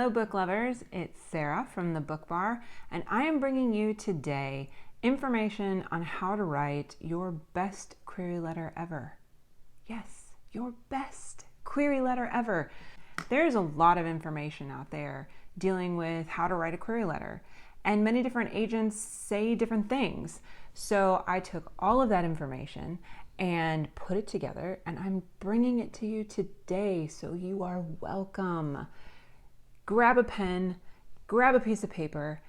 Hello book lovers, it's Sarah from the Book Bar, and I am bringing you today information on how to write your best query letter ever. Yes, your best query letter ever. There's a lot of information out there dealing with how to write a query letter, and many different agents say different things. So I took all of that information and put it together, and I'm bringing it to you today, so you are welcome. Grab a pen, grab a piece of paper,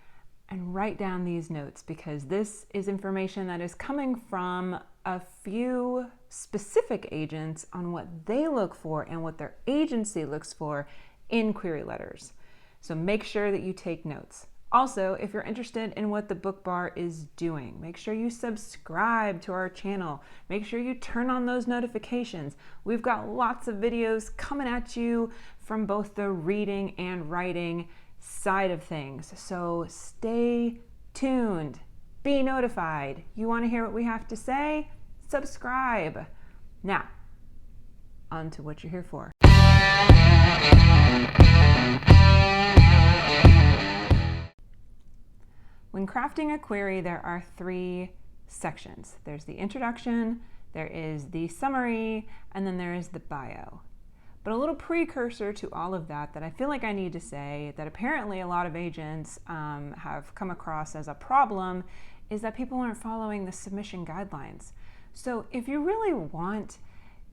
and write down these notes, because this is information that is coming from a few specific agents on what they look for and what their agency looks for in query letters. So make sure that you take notes. Also, if you're interested in what the Book Bar is doing, make sure you subscribe to our channel. Make sure you turn on those notifications. We've got lots of videos coming at you from both the reading and writing side of things. So stay tuned, be notified. You want to hear what we have to say? Subscribe. Now, on to what you're here for. When crafting a query, there are three sections. There's the introduction, there is the summary, and then there is the bio. But a little precursor to all of that I feel like I need to say that apparently a lot of agents have come across as a problem is that people aren't following the submission guidelines. So if you really want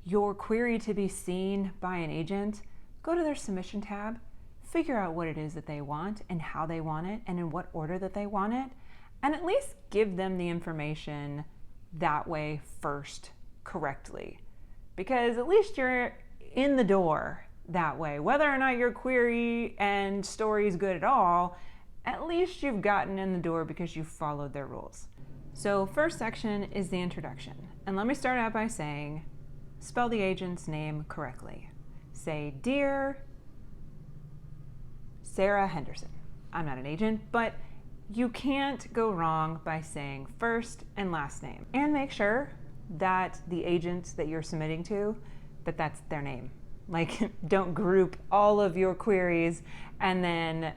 your query to be seen by an agent, go to their submission tab, figure out what it is that they want and how they want it and in what order that they want it, and at least give them the information that way first correctly. Because at least you're in the door that way. Whether or not your query and story is good at all, at least you've gotten in the door because you followed their rules. So first section is the introduction. And let me start out by saying, spell the agent's name correctly. Say, "Dear Sarah Henderson." I'm not an agent, but you can't go wrong by saying first and last name. And make sure that the agent that you're submitting to, that's their name. Like, don't group all of your queries and then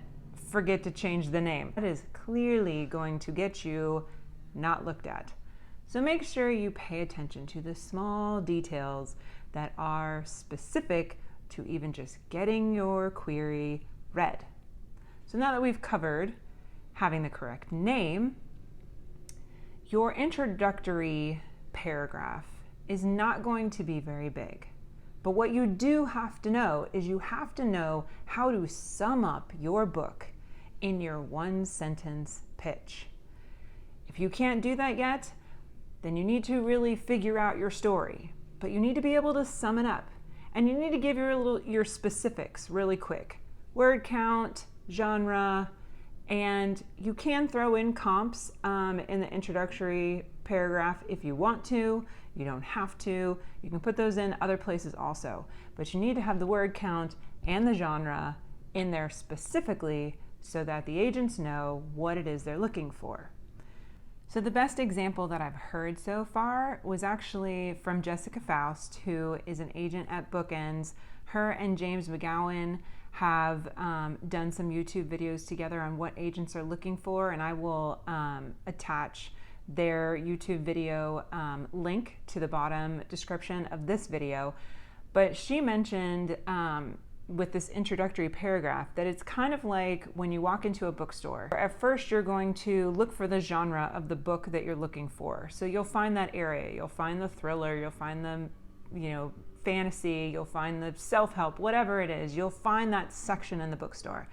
forget to change the name. That is clearly going to get you not looked at. So make sure you pay attention to the small details that are specific to even just getting your query read. So now that we've covered having the correct name, your introductory paragraph is not going to be very big. But what you do have to know is you have to know how to sum up your book in your one-sentence pitch. If you can't do that yet, then you need to really figure out your story. But you need to be able to sum it up. And you need to give your specifics really quick. Word count, genre, and you can throw in comps in the introductory paragraph if you want to. You don't have to. You can put those in other places also. But you need to have the word count and the genre in there specifically so that the agents know what it is they're looking for. So the best example that I've heard so far was actually from Jessica Faust, who is an agent at Bookends. Her and James McGowen have done some YouTube videos together on what agents are looking for, and I will attach their YouTube video link to the bottom description of this video. But she mentioned with this introductory paragraph that it's kind of like when you walk into a bookstore. At first you're going to look for the genre of the book that you're looking for. So you'll find that area, you'll find the thriller, you'll find the fantasy, you'll find the self-help, whatever it is, you'll find that section in the bookstore.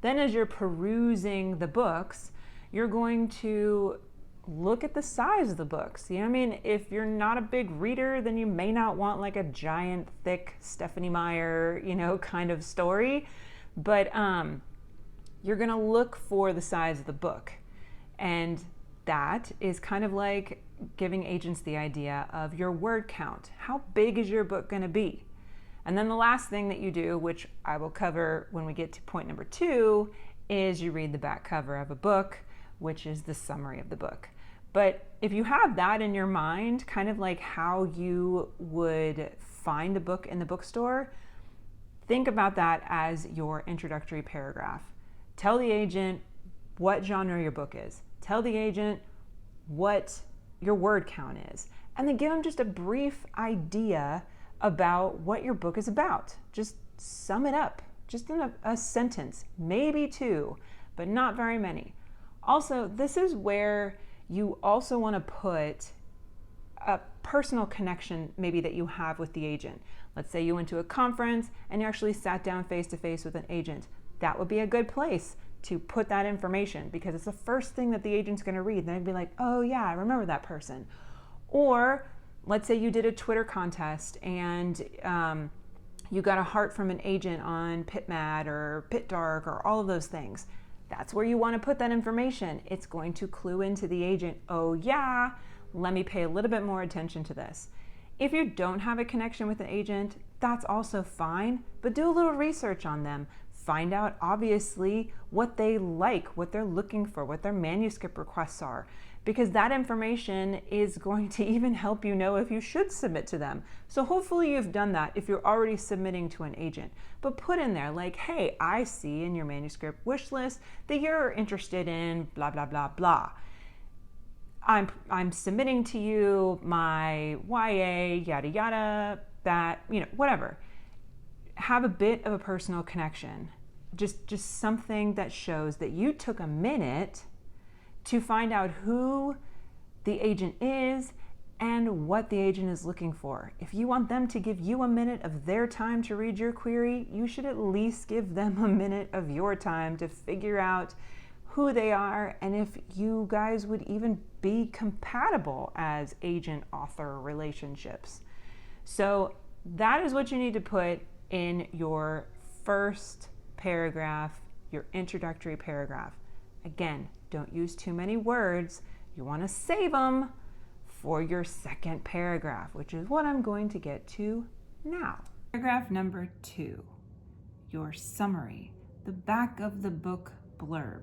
Then as you're perusing the books, you're going to look at the size of the books. You know what I mean? If you're not a big reader, then you may not want like a giant, thick Stephanie Meyer, kind of story. But you're gonna look for the size of the book. And that is kind of like giving agents the idea of your word count. How big is your book gonna be? And then the last thing that you do, which I will cover when we get to point number 2, is you read the back cover of a book, which is the summary of the book. But if you have that in your mind, kind of like how you would find a book in the bookstore, Think about that as your introductory paragraph. Tell the agent what genre your book is. Tell the agent what your word count is. And then give them just a brief idea about what your book is about. Just sum it up, just in a sentence, maybe two, but not very many. Also, this is where you also want to put a personal connection maybe that you have with the agent. Let's say you went to a conference and you actually sat down face to face with an agent. That would be a good place to put that information because it's the first thing that the agent's going to read. Then they'd be like, oh yeah, I remember that person. Or let's say you did a Twitter contest and you got a heart from an agent on PitMad or PitDark or all of those things. That's where you want to put that information. It's going to clue into the agent, oh yeah, let me pay a little bit more attention to this. If you don't have a connection with an agent, that's also fine, but do a little research on them. Find out obviously what they like, what they're looking for, what their manuscript requests are, because that information is going to even help you know if you should submit to them. So hopefully you've done that if you're already submitting to an agent. But put in there like, hey, I see in your manuscript wish list that you're interested in blah, blah, blah, blah. I'm submitting to you my YA, yada, yada, that, whatever. Have a bit of a personal connection. Just something that shows that you took a minute to find out who the agent is and what the agent is looking for. If you want them to give you a minute of their time to read your query, you should at least give them a minute of your time to figure out who they are and if you guys would even be compatible as agent-author relationships. So that is what you need to put in your first paragraph, your introductory paragraph. Again, don't use too many words. You want to save them for your second paragraph, which is what I'm going to get to now. Paragraph number 2, your summary, the back of the book blurb.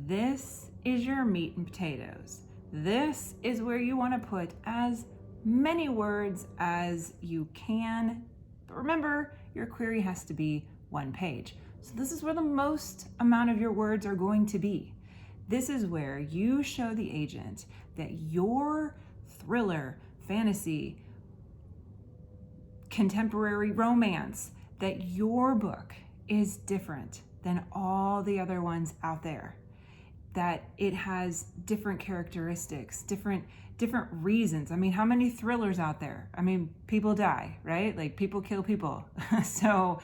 This is your meat and potatoes. This is where you want to put as many words as you can. But remember, your query has to be 1 page. So this is where the most amount of your words are going to be. This is where you show the agent that your thriller, fantasy, contemporary romance, that your book is different than all the other ones out there, that it has different characteristics, different reasons. I mean, how many thrillers out there? I mean, people die, right? Like people kill people. So,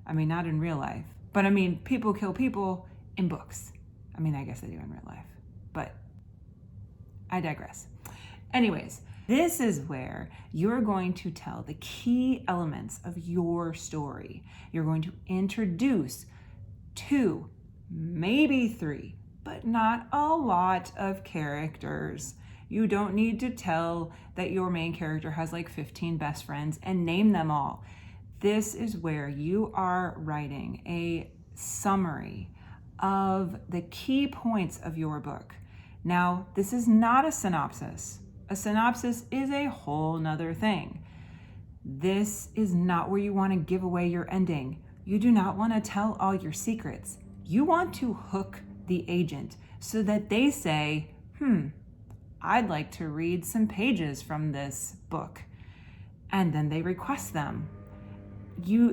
I mean, not in real life, but I mean, people kill people in books. I mean, I guess they do in real life, but I digress. Anyways, this is where you're going to tell the key elements of your story. You're going to introduce 2, maybe 3, but not a lot of characters. You don't need to tell that your main character has like 15 best friends and name them all. This is where you are writing a summary of the key points of your book. Now, this is not a synopsis. A synopsis is a whole nother thing. This is not where you want to give away your ending. You do not want to tell all your secrets. You want to hook the agent so that they say, I'd like to read some pages from this book. And then they request them.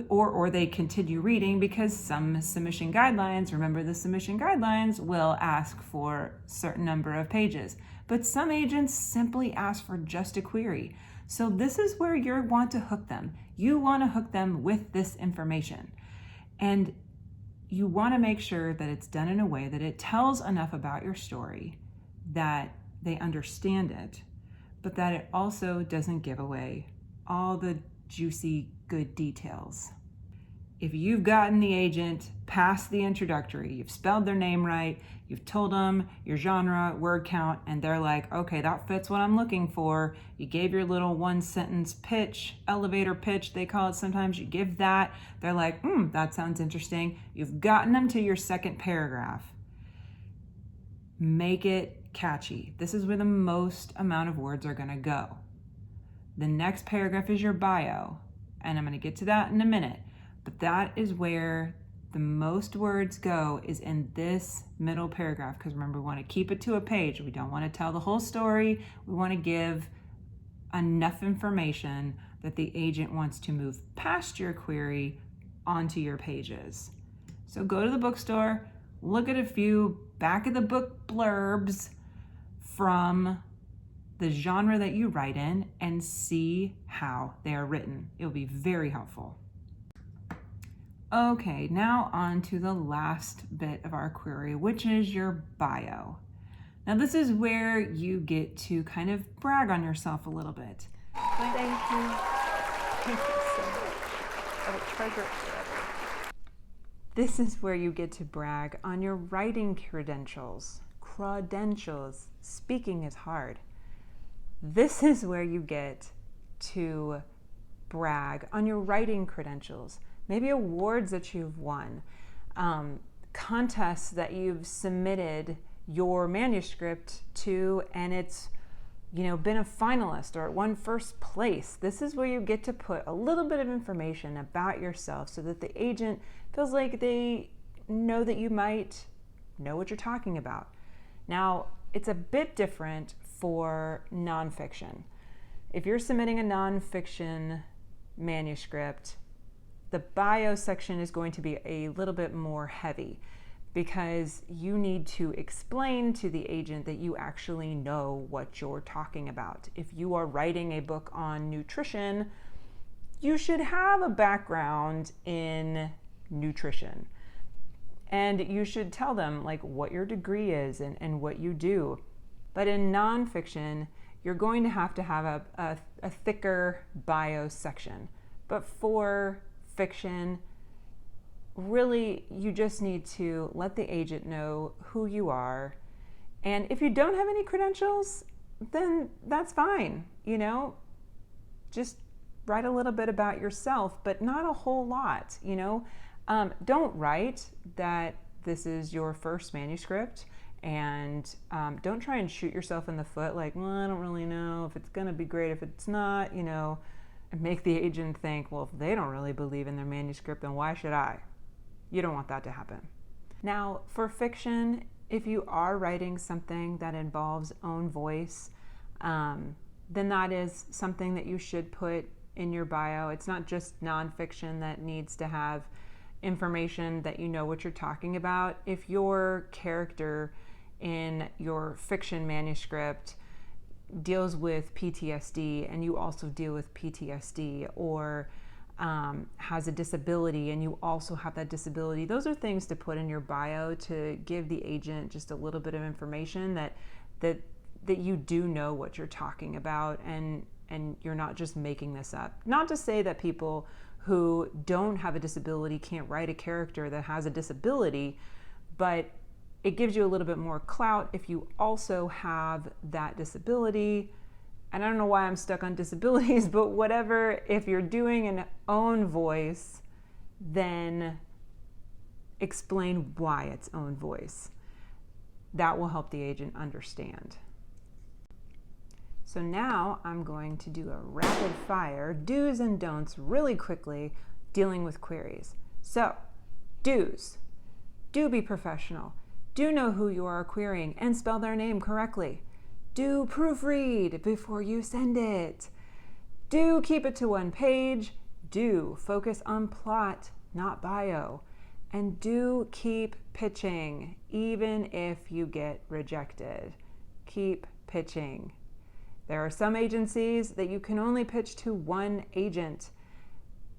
Or they continue reading because some submission guidelines, remember the submission guidelines, will ask for a certain number of pages. But some agents simply ask for just a query. So this is where you want to hook them. You want to hook them with this information. And you want to make sure that it's done in a way that it tells enough about your story that they understand it, but that it also doesn't give away all the juicy, good details. If you've gotten the agent past the introductory, you've spelled their name right, you've told them your genre, word count, and they're like, okay, that fits what I'm looking for. You gave your little 1-sentence pitch, elevator pitch, they call it sometimes. You give that, they're like, that sounds interesting. You've gotten them to your second paragraph. Make it catchy. This is where the most amount of words are going to go. The next paragraph is your bio, and I'm going to get to that in a minute. But that is where the most words go, is in this middle paragraph, because remember, we want to keep it to a page. We don't want to tell the whole story. We want to give enough information that the agent wants to move past your query onto your pages. So go to the bookstore, look at a few back of the book blurbs from the genre that you write in and see how they are written. It'll be very helpful. Okay, now on to the last bit of our query, which is your bio. Now this is where you get to kind of brag on yourself a little bit. Thank you. Thank you so much. I will treasure it forever. This is where you get to brag on your writing credentials. Credentials. Speaking is hard. This is where you get to brag on your writing credentials. Maybe awards that you've won, contests that you've submitted your manuscript to, and it's been a finalist or it won first place. This is where you get to put a little bit of information about yourself so that the agent feels like they know that you might know what you're talking about. Now, it's a bit different for nonfiction. If you're submitting a nonfiction manuscript, the bio section is going to be a little bit more heavy because you need to explain to the agent that you actually know what you're talking about. If you are writing a book on nutrition, you should have a background in nutrition. And you should tell them like what your degree is and what you do. But in nonfiction, you're going to have a thicker bio section. But for fiction, really, you just need to let the agent know who you are. And if you don't have any credentials, then that's fine. Just write a little bit about yourself, but not a whole lot. Don't write that this is your first manuscript, and don't try and shoot yourself in the foot like, well, I don't really know if it's gonna be great, if it's not, and make the agent think, well, if they don't really believe in their manuscript, then why should I? You don't want that to happen. Now, for fiction, if you are writing something that involves own voice, then that is something that you should put in your bio. It's not just nonfiction that needs to have information that you know what you're talking about. If your character in your fiction manuscript deals with PTSD and you also deal with PTSD, or has a disability and you also have that disability, those are things to put in your bio to give the agent just a little bit of information that you do know what you're talking about, and you're not just making this up. Not to say that people who don't have a disability can't write a character that has a disability, but it gives you a little bit more clout if you also have that disability. And I don't know why I'm stuck on disabilities, but whatever, if you're doing an own voice, then explain why it's own voice. That will help the agent understand. So now I'm going to do a rapid fire do's and don'ts really quickly dealing with queries. So, do's. Do be professional. Do know who you are querying and spell their name correctly. Do proofread before you send it. Do keep it to one page. Do focus on plot, not bio. And do keep pitching, even if you get rejected. Keep pitching. There are some agencies that you can only pitch to one agent.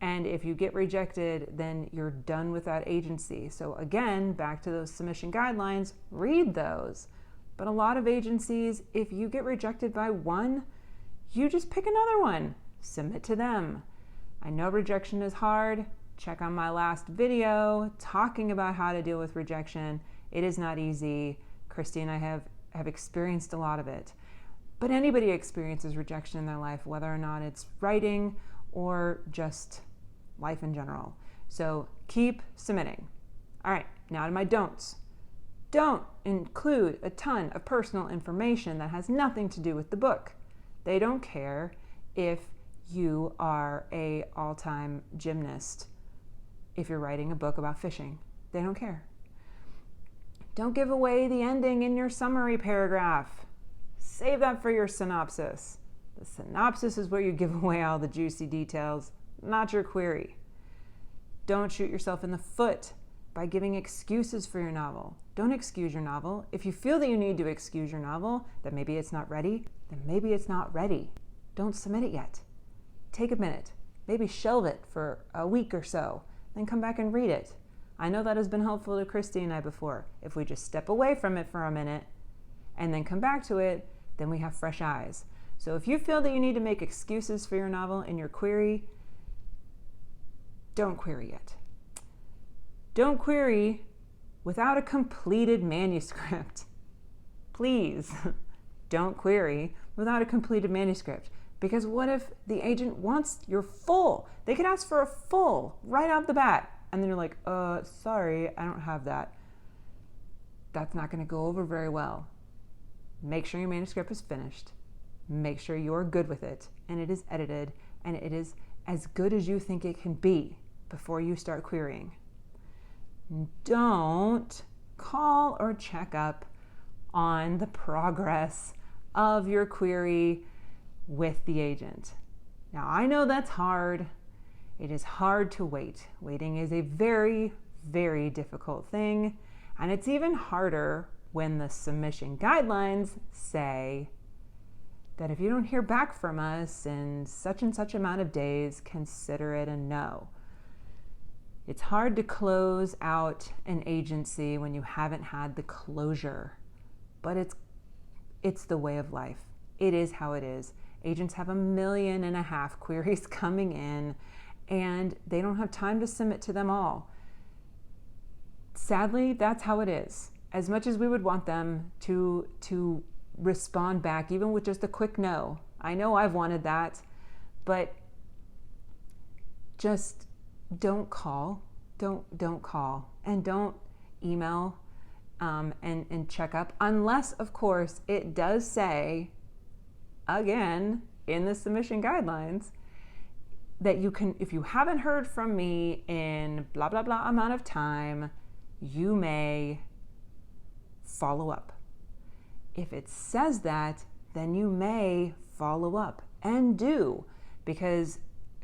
And if you get rejected, then you're done with that agency. So again, back to those submission guidelines, read those. But a lot of agencies, if you get rejected by one, you just pick another one, submit to them. I know rejection is hard. Check on my last video talking about how to deal with rejection. It is not easy. Christy and I have experienced a lot of it. But anybody experiences rejection in their life, whether or not it's writing or just life in general. So keep submitting. All right, now to my don'ts. Don't include a ton of personal information that has nothing to do with the book. They don't care if you are an all-time gymnast. if you're writing a book about fishing. They don't care. Don't give away the ending in your summary paragraph. Save that for your synopsis. The synopsis is where you give away all the juicy details, not your query. Don't shoot yourself in the foot by giving excuses for your novel. Don't excuse your novel. If you feel that you need to excuse your novel, that maybe it's not ready, then maybe it's not ready. Don't submit it yet. Take a minute. Maybe shelve it for a week or so, then come back and read it. I know that has been helpful to Christy and I before. If we just step away from it for a minute and then come back to it, then we have fresh eyes. So if you feel that you need to make excuses for your novel in your query, don't query it. Don't query without a completed manuscript. Please, don't query without a completed manuscript. Because what if the agent wants your full? They could ask for a full right out the bat. And then you're like, sorry, I don't have that. That's not going to go over very well. Make sure your manuscript is finished. Make sure you're good with it and it is edited and it is as good as you think it can be before you start querying. Don't call or check up on the progress of your query with the agent. Now, I know that's hard. It is hard to wait. Waiting is a very, very difficult thing. And it's even harder when the submission guidelines say that if you don't hear back from us in such and such amount of days, consider it a no. It's hard to close out an agency when you haven't had the closure, but it's the way of life. It is how it is. Agents have 1.5 million queries coming in, and they don't have time to submit to them all. Sadly, that's how it is. As much as we would want them to respond back, even with just a quick no. I know I've wanted that, but just don't call. Don't call, and don't email and check up, unless, of course, it does say, again, in the submission guidelines, that you can, if you haven't heard from me in blah, blah, blah amount of time, you may follow up. If it says that, then you may follow up, and do, because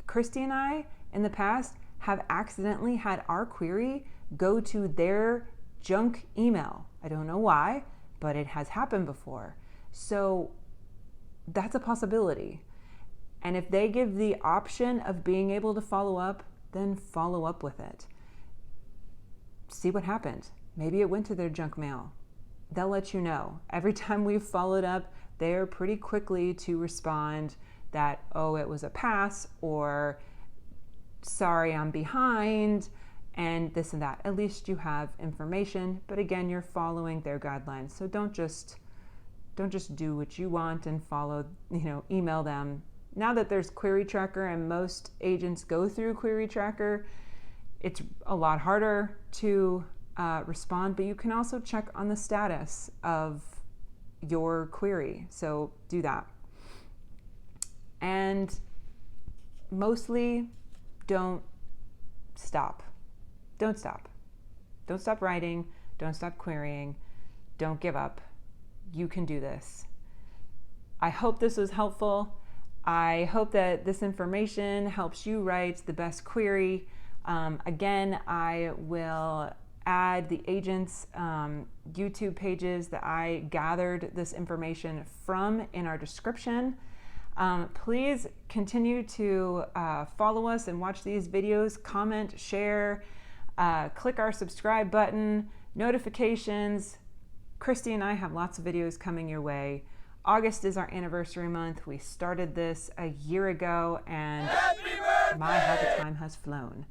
Christy and I, in the past, have accidentally had our query go to their junk email. I don't know why, but it has happened before. So that's a possibility. And if they give the option of being able to follow up, then follow up with it. See what happened. Maybe it went to their junk mail. They'll let you know. Every time we've followed up, they're pretty quickly to respond that, oh, it was a pass, or sorry, I'm behind, and this and that. At least you have information, but again, you're following their guidelines. So don't just do what you want and follow, email them. Now that there's Query Tracker and most agents go through Query Tracker, it's a lot harder to respond, but you can also check on the status of your query. So do that. And mostly, don't stop. Don't stop. Don't stop writing. Don't stop querying. Don't give up. You can do this. I hope this was helpful. I hope that this information helps you write the best query. Again, I will add the agents' YouTube pages that I gathered this information from in our description. Please continue to follow us and watch these videos, comment, share, click our subscribe button, notifications. Christy and I have lots of videos coming your way. August is our anniversary month. We started this a year ago, and my, how the time has flown.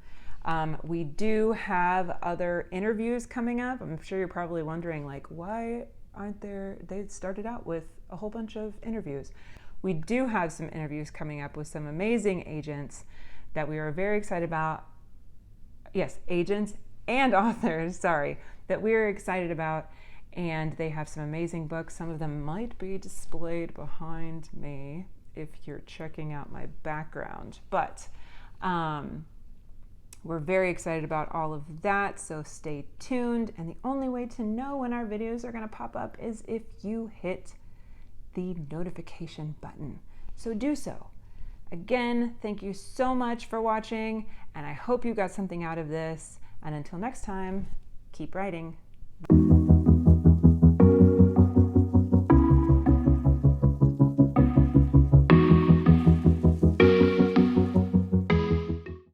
We do have other interviews coming up. I'm sure you're probably wondering, like, why aren't there, they started out with a whole bunch of interviews. We do have some interviews coming up with some amazing agents that we are very excited about. Yes, agents and authors, that we are excited about. And they have some amazing books. Some of them might be displayed behind me if you're checking out my background. But We're very excited about all of that, so stay tuned. And the only way to know when our videos are going to pop up is if you hit the notification button. So do so. Again, thank you so much for watching, and I hope you got something out of this. And until next time, keep writing.